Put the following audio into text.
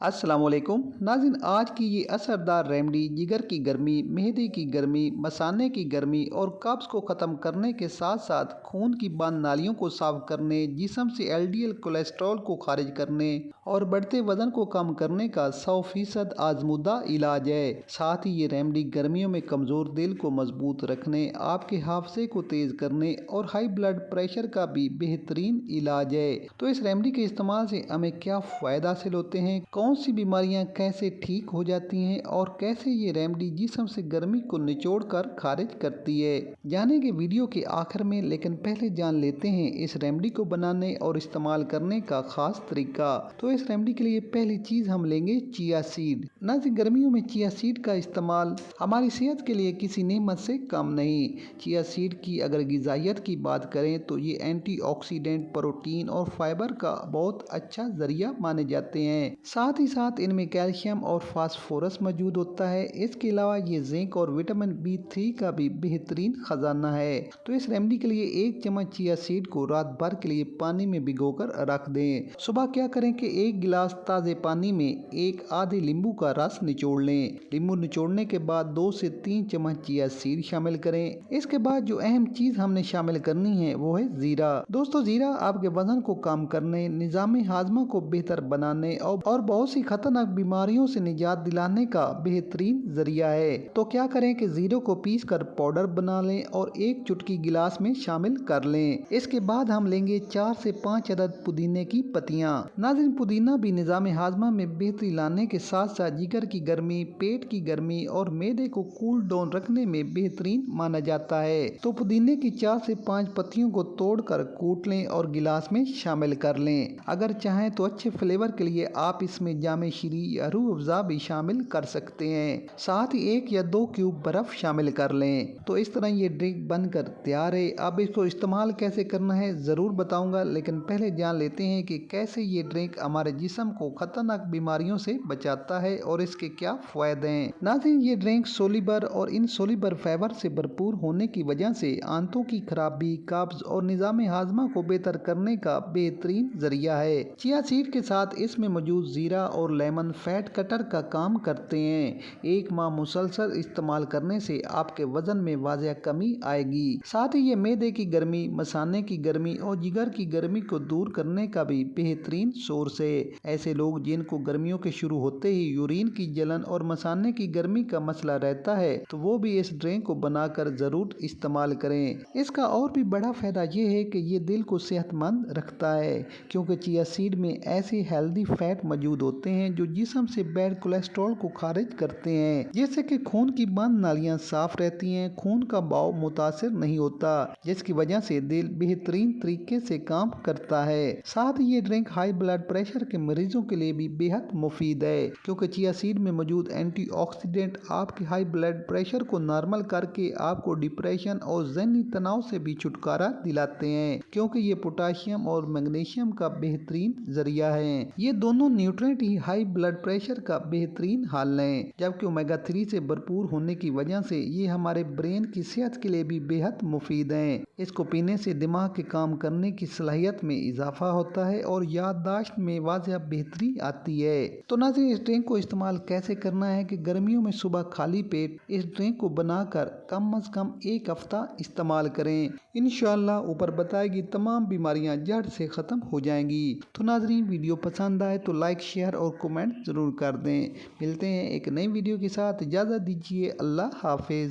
السلام علیکم ناظرین، آج کی یہ اثردار ریمیڈی جگر کی گرمی، معدے کی گرمی، مثانے کی گرمی اور قبض کو ختم کرنے کے ساتھ ساتھ خون کی بند نالیوں کو صاف کرنے، جسم سے LDL کولیسٹرول کو خارج کرنے اور بڑھتے وزن کو کم کرنے کا 100% آزمودہ علاج ہے۔ ساتھ ہی یہ ریمیڈی گرمیوں میں کمزور دل کو مضبوط رکھنے، آپ کے حافظے کو تیز کرنے اور ہائی بلڈ پریشر کا بھی بہترین علاج ہے۔ تو اس ریمیڈی کے استعمال سے ہمیں کیا فائدہ حاصل ہوتے ہیں، کون سی بیماریاں کیسے ٹھیک ہو جاتی ہیں اور کیسے یہ ریمیڈی جسم سے گرمی کو نچوڑ کر خارج کرتی ہے، جانیں گے ویڈیو کے آخر میں۔ لیکن پہلے جان لیتے ہیں اس ریمیڈی کو بنانے اور استعمال کرنے کا خاص طریقہ۔ تو اس ریمیڈی کے لیے پہلی چیز ہم لیں گے چیا سیڈ۔ ناظرین، گرمیوں میں چیا سیڈ کا استعمال ہماری صحت کے لیے کسی نعمت سے کم نہیں۔ چیا سیڈ کی اگر غذائیت کی بات کریں تو یہ اینٹی آکسیڈنٹ، پروٹین اور فائبر کا بہت اچھا ذریعہ مانے جاتے ہیں۔ ساتھ ہی ساتھ ان میں کیلشیم اور فاسفورس موجود ہوتا ہے۔ اس کے علاوہ یہ زنک اور وٹامن B3 کا بھی بہترین خزانہ ہے۔ تو اس ریمیڈی کے لیے 1 چمچ چیا سیڈ کو رات بھر کے لیے پانی میں بھگو کر رکھ دیں۔ صبح کیا کریں کہ 1 گلاس تازے پانی میں آدھے لیمبو کا رس نچوڑ لیں۔ لیمبو نچوڑنے کے بعد 2 سے 3 چمچ چیا سیڈ شامل کریں۔ اس کے بعد جو اہم چیز ہم نے شامل کرنی ہے وہ ہے زیرہ۔ دوستو، زیرہ آپ کے وزن کو کم کرنے، نظام ہاضمہ کو بہتر بنانے اور بہت سی خطرناک بیماریوں سے نجات دلانے کا بہترین ذریعہ ہے۔ تو کیا کریں کہ زیرہ کو پیس کر پاؤڈر بنا لیں اور 1 چٹکی گلاس میں شامل کر لیں۔ اس کے بعد ہم لیں گے 4 سے 5 عدد پودینے کی پتیاں۔ ناظرین، پودینہ بھی نظام ہاضمہ میں بہتری لانے کے ساتھ ساتھ جگر کی گرمی، پیٹ کی گرمی اور معدے کو کول ڈاؤن رکھنے میں بہترین مانا جاتا ہے۔ تو پودینے کی 4 سے 5 پتیوں کو توڑ کر کوٹ لیں اور گلاس میں شامل کر لیں۔ اگر چاہیں تو اچھے فلیور کے لیے آپ اس میں جامع شری یا روح افزا بھی شامل کر سکتے ہیں۔ ساتھ ہی 1 یا 2 کیوب برف شامل کر لیں۔ تو اس طرح یہ ڈرنک بن کر تیار ہے۔ اب اس کو استعمال کیسے کرنا ہے ضرور بتاؤں گا، لیکن پہلے جان لیتے ہیں کہ کیسے یہ ڈرنک ہمارے جسم کو خطرناک بیماریوں سے بچاتا ہے اور اس کے کیا فوائد ہیں۔ ناظرین، یہ ڈرنک سولیبل اور انسولوبل فائبر سے بھرپور ہونے کی وجہ سے آنتوں کی خرابی، قبض اور نظام ہاضمہ کو بہتر کرنے کا بہترین ذریعہ ہے۔ چیا سیڈ کے ساتھ اس میں موجود زیرہ اور لیمن فیٹ کٹر کا کام کرتے ہیں۔ 1 ماہ مسلسل استعمال کرنے سے آپ کے وزن میں واضح کمی آئے گی۔ ساتھ ہی یہ معدے کی گرمی، مثانے کی گرمی اور جگر کی گرمی کو دور کرنے کا بھی بہترین سورس ہے۔ ایسے لوگ جن کو گرمیوں کے شروع ہوتے ہی یورین کی جلن اور مثانے کی گرمی کا مسئلہ رہتا ہے تو وہ بھی اس ڈرنک کو بنا کر ضرور استعمال کریں۔ اس کا اور بھی بڑا فائدہ یہ ہے کہ یہ دل کو صحت مند رکھتا ہے، کیونکہ چیا سیڈ میں ایسے ہیلدی فیٹ موجود ہوتے ہیں جو جسم سے بیڈ کولیسٹرول کو خارج کرتے ہیں، جس سے کہ خون کی بند نالیاں صاف رہتی ہیں، خون کا بہاؤ متاثر نہیں ہوتا، جس کی وجہ سے دل بہترین طریقے سے کام کرتا ہے۔ ساتھ ہی یہ ڈرنک ہائی بلڈ پریشر کے مریضوں کے لیے بھی بہت مفید ہے، کیونکہ چیا سیڈ میں موجود اینٹی آکسیڈنٹ آپ کے ہائی بلڈ پریشر کو نارمل کر کے آپ کو ڈپریشن اور ذہنی تناؤ سے بھی چھٹکارا دلاتے ہیں، کیونکہ یہ پوٹاشیم اور میگنیشیم کا بہترین ذریعہ ہے۔ یہ دونوں نیوٹرینٹ ہی ہائی بلڈ پریشر کا بہترین حل ہیں، جبکہ اومیگا 3 سے بھرپور ہونے کی وجہ سے یہ ہمارے برین کی صحت کے لیے بھی بہت مفید ہیں۔ اس کو پینے سے دماغ کے کام کرنے کی صلاحیت میں اضافہ ہوتا ہے اور یادداشت میں واضح بہتری آتی ہے۔ تو ناظرین، اس ڈرنک کو استعمال کیسے کرنا ہے کہ گرمیوں میں صبح خالی پیٹ اس ڈرنک کو بنا کر کم از کم 1 ہفتہ استعمال کریں۔ انشاءاللہ اوپر بتائی گئی تمام بیماریاں جڑ سے ختم ہو جائیں گی۔ تو ناظرین، ویڈیو پسند آئے تو لائک، شیئر اور کمنٹ ضرور کر دیں۔ ملتے ہیں ایک نئی ویڈیو کے ساتھ، اجازت دیجیے، اللہ حافظ۔